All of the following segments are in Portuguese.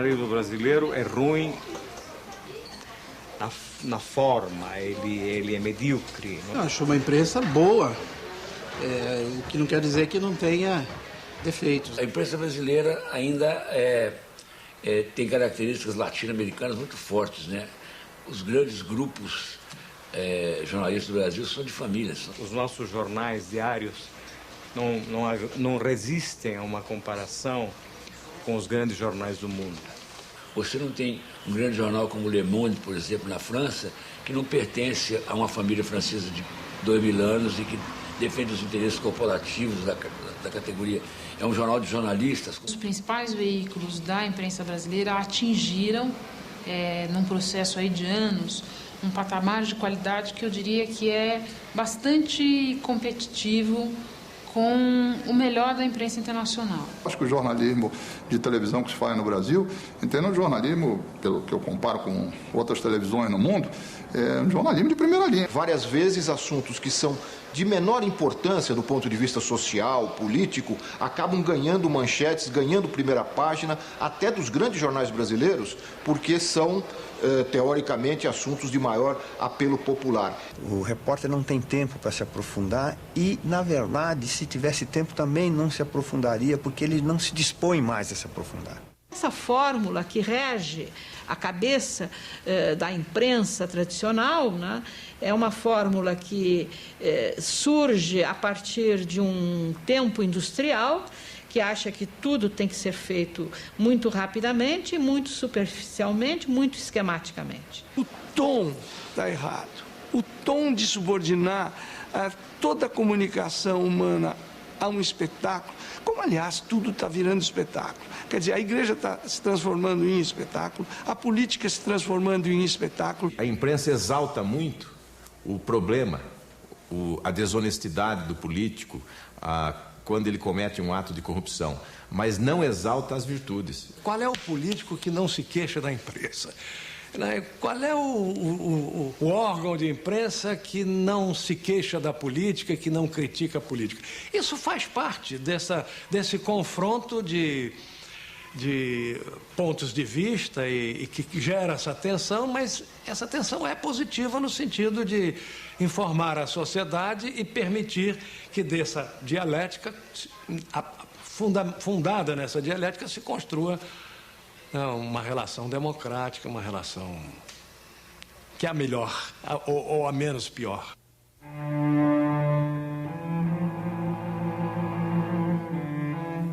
Correio Brasileiro é ruim na forma, ele é medíocre. Eu acho uma imprensa boa, o que não quer dizer que não tenha defeitos. A imprensa brasileira ainda tem características latino-americanas muito fortes, né? Os grandes grupos jornalistas do Brasil são de famílias. Os nossos jornais diários não resistem a uma comparação com os grandes jornais do mundo. Você não tem um grande jornal como Le Monde, por exemplo, na França, que não pertence a uma família francesa de 2000 anos e que defende os interesses corporativos da categoria. É um jornal de jornalistas. Os principais veículos da imprensa brasileira atingiram, num processo aí de anos, um patamar de qualidade que eu diria que é bastante competitivo com o melhor da imprensa internacional. Acho que o jornalismo de televisão que se faz no Brasil, entendo o jornalismo, pelo que eu comparo com outras televisões no mundo, é um jornalismo de primeira linha. Várias vezes assuntos que são de menor importância do ponto de vista social, político, acabam ganhando manchetes, ganhando primeira página, até dos grandes jornais brasileiros, porque são, teoricamente, assuntos de maior apelo popular. O repórter não tem tempo para se aprofundar e, na verdade, se tivesse tempo também não se aprofundaria, porque ele não se dispõe mais a se aprofundar. Essa fórmula que rege a cabeça da imprensa tradicional, né, é uma fórmula que surge a partir de um tempo industrial que acha que tudo tem que ser feito muito rapidamente, muito superficialmente, muito esquematicamente. O tom está errado. O tom de subordinar toda a comunicação humana a um espetáculo, como, aliás, tudo está virando espetáculo. Quer dizer, a igreja está se transformando em espetáculo, a política se transformando em espetáculo. A imprensa exalta muito o problema, a desonestidade do político, quando ele comete um ato de corrupção, mas não exalta as virtudes. Qual é o político que não se queixa da imprensa? Qual é o órgão de imprensa que não se queixa da política, que não critica a política? Isso faz parte desse confronto de pontos de vista e que gera essa tensão, mas essa tensão é positiva no sentido de informar a sociedade e permitir que dessa dialética, fundada nessa dialética, se construa uma relação democrática, uma relação que é a melhor ou a menos pior.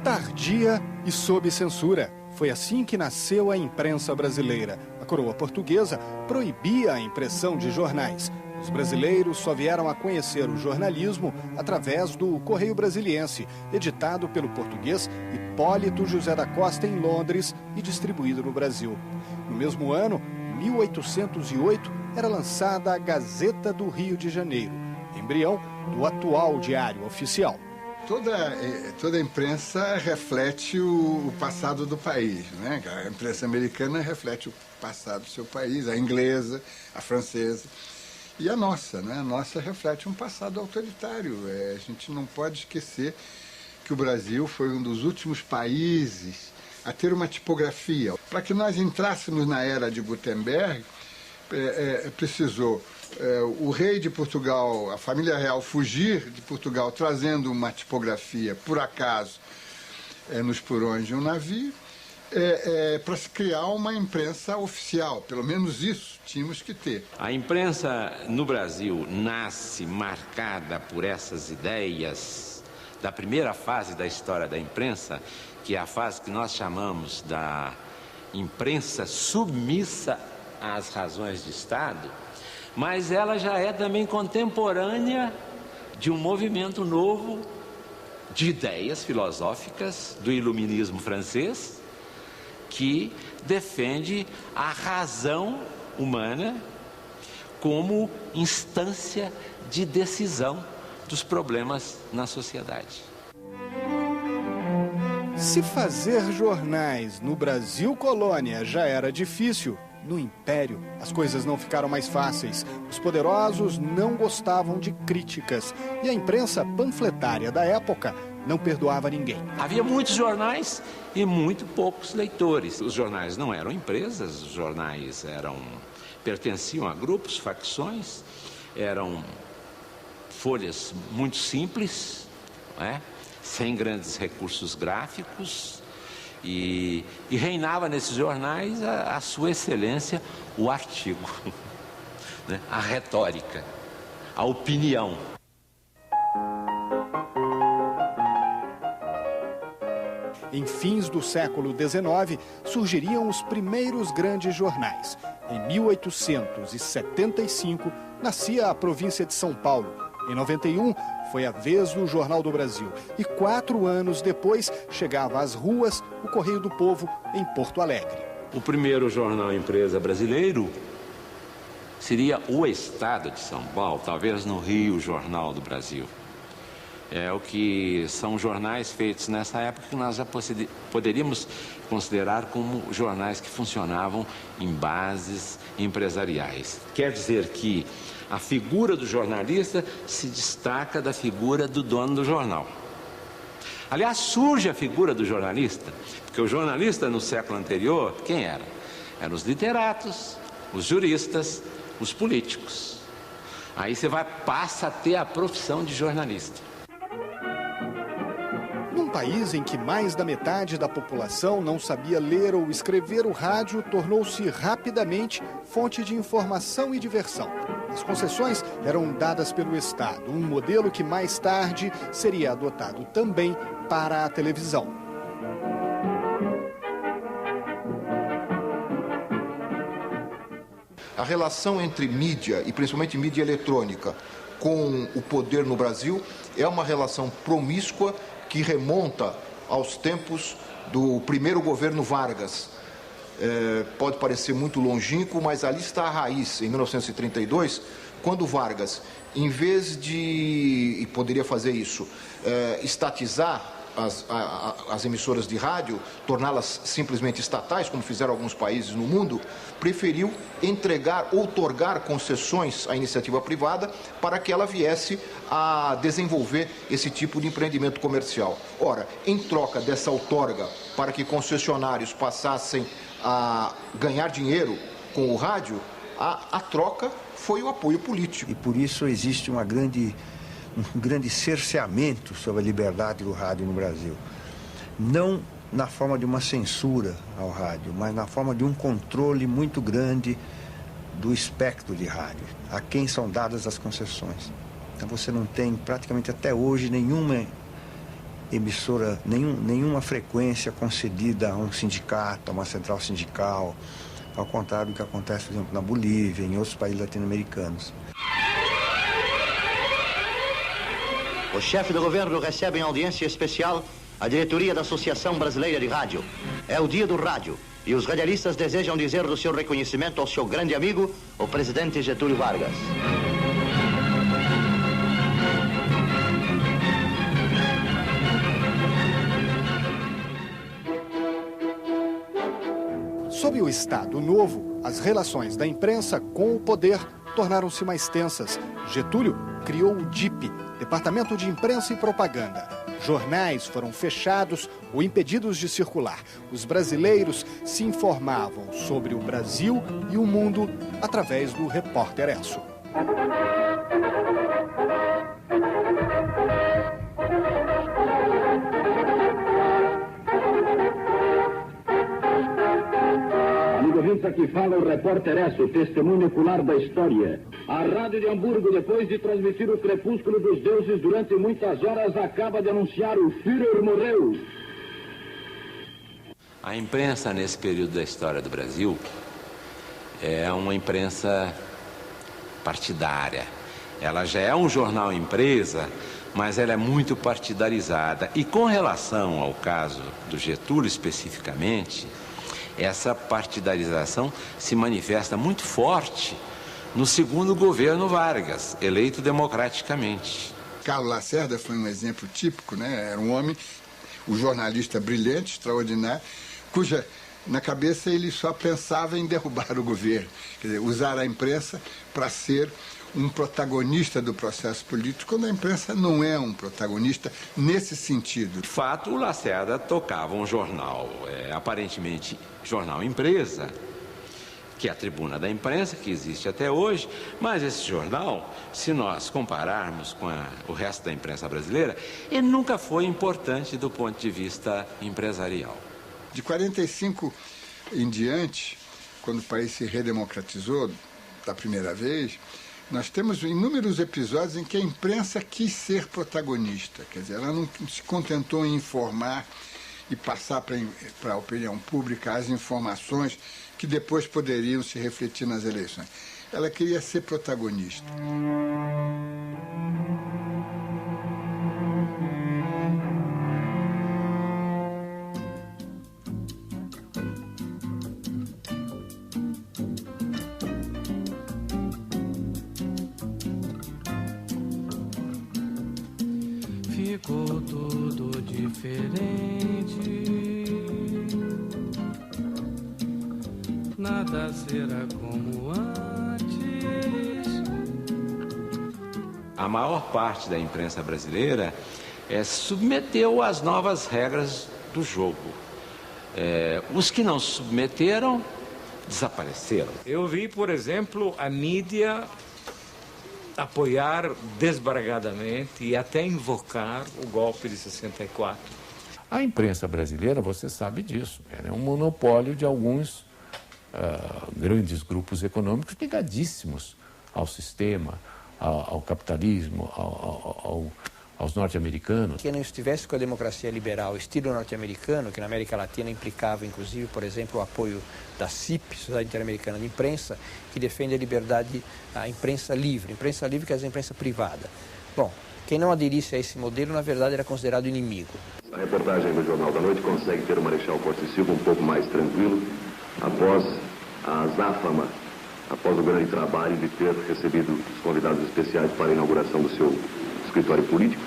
Tardia e sob censura. Foi assim que nasceu a imprensa brasileira. A coroa portuguesa proibia a impressão de jornais. Os brasileiros só vieram a conhecer o jornalismo através do Correio Brasiliense, editado pelo português Hipólito José da Costa em Londres e distribuído no Brasil. No mesmo ano, 1808, era lançada a Gazeta do Rio de Janeiro, embrião do atual Diário Oficial. Toda a imprensa reflete o passado do país, né? A imprensa americana reflete o passado do seu país, a inglesa, a francesa. E a nossa, né? A nossa reflete um passado autoritário. A gente não pode esquecer que o Brasil foi um dos últimos países a ter uma tipografia. Para que nós entrássemos na era de Gutenberg, precisou o rei de Portugal, a família real, fugir de Portugal trazendo uma tipografia, por acaso, nos porões de um navio, para se criar uma imprensa oficial. Pelo menos isso tínhamos que ter. A imprensa no Brasil nasce marcada por essas ideias da primeira fase da história da imprensa, que é a fase que nós chamamos da imprensa submissa às razões de Estado, mas ela já é também contemporânea de um movimento novo de ideias filosóficas do iluminismo francês, que defende a razão humana como instância de decisão dos problemas na sociedade. Se fazer jornais no Brasil colônia já era difícil, no Império as coisas não ficaram mais fáceis. Os poderosos não gostavam de críticas e a imprensa panfletária da época não perdoava ninguém. Havia muitos jornais e muito poucos leitores. Os jornais não eram empresas, os jornais pertenciam a grupos, facções, eram folhas muito simples, né? Sem grandes recursos gráficos, e reinava nesses jornais a sua excelência, o artigo, né? A retórica, a opinião. Em fins do século XIX, surgiriam os primeiros grandes jornais. Em 1875, nascia a província de São Paulo. Em 91, foi a vez do Jornal do Brasil. E 4 anos depois, chegava às ruas o Correio do Povo, em Porto Alegre. O primeiro jornal empresa brasileiro seria o Estado de São Paulo, talvez no Rio, o Jornal do Brasil. É o que são jornais feitos nessa época que nós já poderíamos considerar como jornais que funcionavam em bases empresariais. Quer dizer que a figura do jornalista se destaca da figura do dono do jornal. Aliás, surge a figura do jornalista, porque o jornalista no século anterior, quem era? Eram os literatos, os juristas, os políticos. Aí você passa a ter a profissão de jornalista. Num país em que mais da metade da população não sabia ler ou escrever, o rádio tornou-se rapidamente fonte de informação e diversão. As concessões eram dadas pelo Estado, um modelo que mais tarde seria adotado também para a televisão. A relação entre mídia, e principalmente mídia eletrônica, com o poder no Brasil é uma relação promíscua que remonta aos tempos do primeiro governo Vargas. Pode parecer muito longínquo, mas ali está a raiz, em 1932, quando Vargas, em vez de, e poderia fazer isso, estatizar as emissoras de rádio, torná-las simplesmente estatais, como fizeram alguns países no mundo, preferiu entregar, outorgar concessões à iniciativa privada para que ela viesse a desenvolver esse tipo de empreendimento comercial. Ora, em troca dessa outorga para que concessionários passassem a ganhar dinheiro com o rádio, a troca foi o apoio político. E por isso existe um grande cerceamento sobre a liberdade do rádio no Brasil. Não na forma de uma censura ao rádio, mas na forma de um controle muito grande do espectro de rádio, a quem são dadas as concessões. Então você não tem praticamente até hoje nenhuma emissora, nenhuma frequência concedida a um sindicato, a uma central sindical, ao contrário do que acontece, por exemplo, na Bolívia, em outros países latino-americanos. O chefe do governo recebe em audiência especial a diretoria da Associação Brasileira de Rádio. É o dia do rádio e os radialistas desejam dizer do seu reconhecimento ao seu grande amigo, o presidente Getúlio Vargas. Sob o Estado Novo, as relações da imprensa com o poder tornaram-se mais tensas. Getúlio criou o DIP, Departamento de Imprensa e Propaganda. Jornais foram fechados ou impedidos de circular. Os brasileiros se informavam sobre o Brasil e o mundo através do Repórter Esso. Aqui fala o repórter Esso, testemunho ocular da história. A Rádio de Hamburgo, depois de transmitir o crepúsculo dos deuses durante muitas horas, acaba de anunciar o Führer morreu. A imprensa nesse período da história do Brasil é uma imprensa partidária. Ela já é um jornal empresa, mas ela é muito partidarizada. E com relação ao caso do Getúlio especificamente, essa partidarização se manifesta muito forte no segundo governo Vargas, eleito democraticamente. Carlos Lacerda foi um exemplo típico, né? Era um homem, um jornalista brilhante, extraordinário, cuja, na cabeça, ele só pensava em derrubar o governo, quer dizer, usar a imprensa para ser um protagonista do processo político, quando a imprensa não é um protagonista nesse sentido. De fato, o Lacerda tocava um jornal, aparentemente jornal empresa, que é a Tribuna da Imprensa, que existe até hoje, mas esse jornal, se nós compararmos com o resto da imprensa brasileira, ele nunca foi importante do ponto de vista empresarial. De 45 em diante, quando o país se redemocratizou da primeira vez, nós temos inúmeros episódios em que a imprensa quis ser protagonista. Quer dizer, ela não se contentou em informar e passar para a opinião pública as informações que depois poderiam se refletir nas eleições. Ela queria ser protagonista. Ficou tudo diferente, nada será como antes. A maior parte da imprensa brasileira se submeteu às novas regras do jogo. Os que não se submeteram desapareceram. Eu vi, por exemplo, a mídia apoiar desbragadamente e até invocar o golpe de 64. A imprensa brasileira, você sabe disso, é um monopólio de alguns grandes grupos econômicos ligadíssimos ao sistema, ao capitalismo, aos norte-americanos. Que não estivesse com a democracia liberal, estilo norte-americano, que na América Latina implicava, inclusive, por exemplo, o apoio da CIP, Sociedade Interamericana de Imprensa, que defende a liberdade, a imprensa livre que é a imprensa privada. Bom, quem não aderisse a esse modelo, na verdade, era considerado inimigo. A reportagem do Jornal da Noite consegue ter o Marechal Costa e Silva um pouco mais tranquilo após a azáfama, após o grande trabalho de ter recebido os convidados especiais para a inauguração do seu escritório político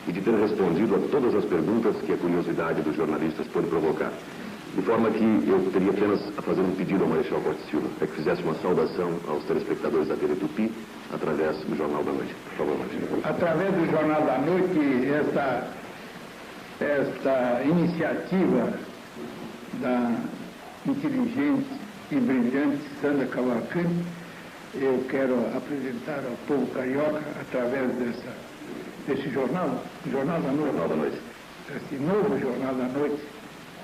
e de ter respondido a todas as perguntas que a curiosidade dos jornalistas pôde provocar. De forma que eu teria apenas a fazer um pedido ao Marechal Costa e Silva, que fizesse uma saudação aos telespectadores da TV Tupi através do Jornal da Noite. Por favor, Marechal. Através do Jornal da Noite, esta iniciativa da inteligente e brilhante Sandra Cavalcante, eu quero apresentar ao povo carioca, através desse jornal, Jornal da Noite, esse novo Jornal da Noite,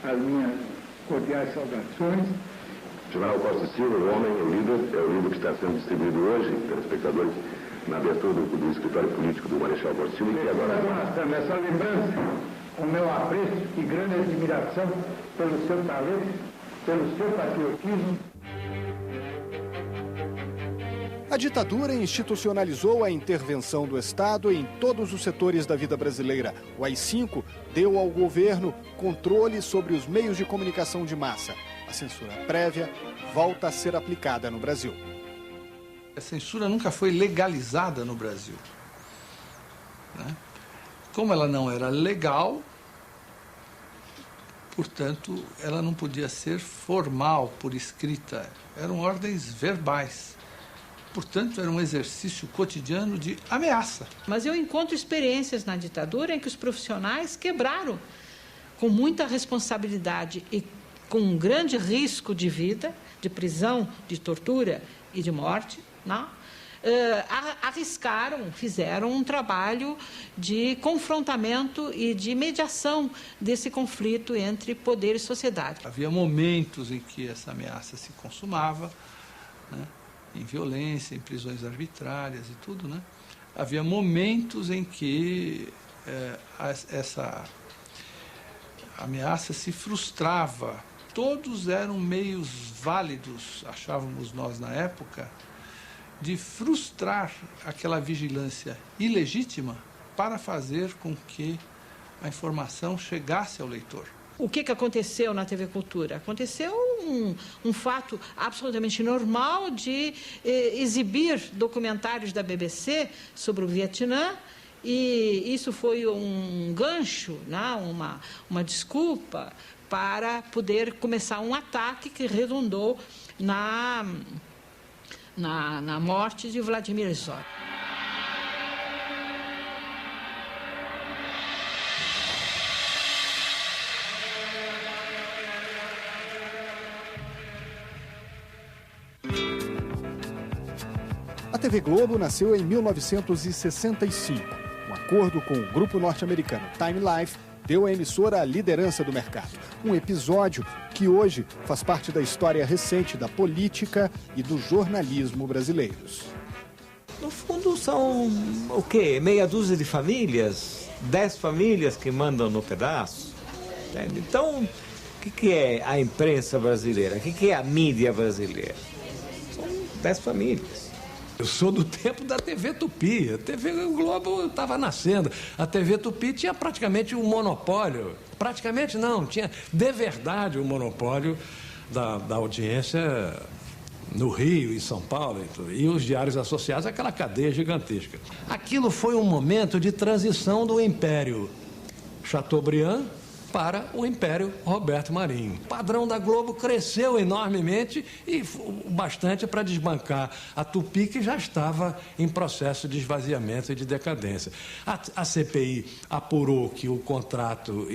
as minhas cordiais saudações. General Costa e Silva, o homem, o líder, é o livro que está sendo distribuído hoje, telespectadores, na abertura do escritório político do Marechal Costa e Silva. E agora, essa lembrança, o meu apreço e grande admiração pelo seu talento, pelo seu patriotismo. A ditadura institucionalizou a intervenção do Estado em todos os setores da vida brasileira. O AI-5 deu ao governo controle sobre os meios de comunicação de massa. A censura prévia volta a ser aplicada no Brasil. A censura nunca foi legalizada no Brasil, né? Como ela não era legal, portanto, ela não podia ser formal, por escrita. Eram ordens verbais. Portanto, era um exercício cotidiano de ameaça. Mas eu encontro experiências na ditadura em que os profissionais quebraram com muita responsabilidade e com um grande risco de vida, de prisão, de tortura e de morte, não? Arriscaram, fizeram um trabalho de confrontamento e de mediação desse conflito entre poder e sociedade. Havia momentos em que essa ameaça se consumava, né? Em violência, em prisões arbitrárias e tudo, né? Havia momentos em que essa ameaça se frustrava. Todos eram meios válidos, achávamos nós na época, de frustrar aquela vigilância ilegítima para fazer com que a informação chegasse ao leitor. O que aconteceu na TV Cultura? Aconteceu um fato absolutamente normal de exibir documentários da BBC sobre o Vietnã, e isso foi um gancho, né? uma desculpa para poder começar um ataque que redundou na morte de Vladimir Herzog. A TV Globo nasceu em 1965. Um acordo com o grupo norte-americano Time Life deu à emissora a liderança do mercado. Um episódio que hoje faz parte da história recente da política e do jornalismo brasileiros. No fundo são o quê? Meia dúzia de famílias? 10 famílias que mandam no pedaço? Entende? Então, o que é a imprensa brasileira? O que é a mídia brasileira? São 10 famílias. Eu sou do tempo da TV Tupi. A TV Globo estava nascendo. A TV Tupi tinha praticamente um monopólio. Praticamente não, tinha de verdade um monopólio da audiência no Rio e São Paulo. E os diários associados àquela cadeia gigantesca. Aquilo foi um momento de transição do Império Chateaubriand para o Império Roberto Marinho. O padrão da Globo cresceu enormemente e bastante para desbancar a Tupi, que já estava em processo de esvaziamento e de decadência. A CPI apurou que o contrato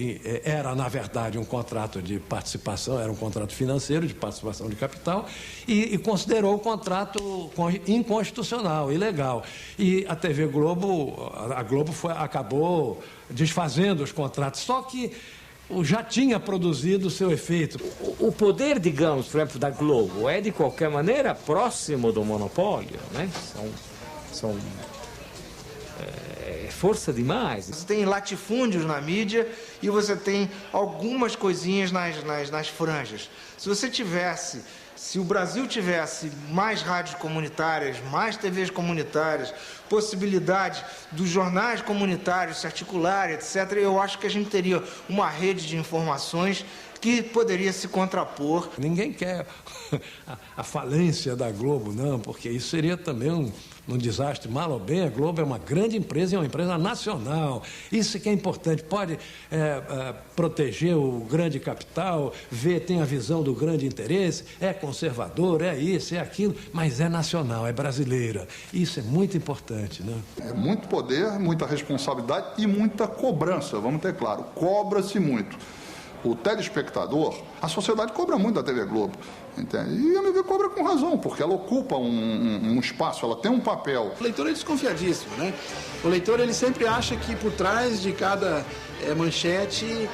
era, na verdade, um contrato de participação, era um contrato financeiro de participação de capital e considerou o contrato inconstitucional, ilegal. E a TV Globo, acabou desfazendo os contratos, só que já tinha produzido o seu efeito. O poder, digamos, por exemplo, da Globo é, de qualquer maneira, próximo do monopólio, né? São força demais. Você tem latifúndios na mídia e você tem algumas coisinhas nas franjas. Se o Brasil tivesse mais rádios comunitárias, mais TVs comunitárias, possibilidade dos jornais comunitários se articularem, etc., eu acho que a gente teria uma rede de informações que poderia se contrapor. Ninguém quer a falência da Globo, não, porque isso seria também um desastre. Mal ou bem, a Globo é uma grande empresa e é uma empresa nacional. Isso que é importante. Pode proteger o grande capital, tem a visão do grande interesse, é conservador, é isso, é aquilo, mas é nacional, é brasileira. Isso é muito importante, né? É muito poder, muita responsabilidade e muita cobrança, vamos ter claro. Cobra-se muito. O telespectador, a sociedade cobra muito da TV Globo, entende? E a MV cobra com razão, porque ela ocupa um espaço, ela tem um papel. O leitor é desconfiadíssimo, né? O leitor, ele sempre acha que por trás de cada manchete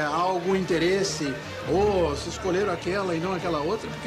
há algum interesse, ou se escolheram aquela e não aquela outra, porque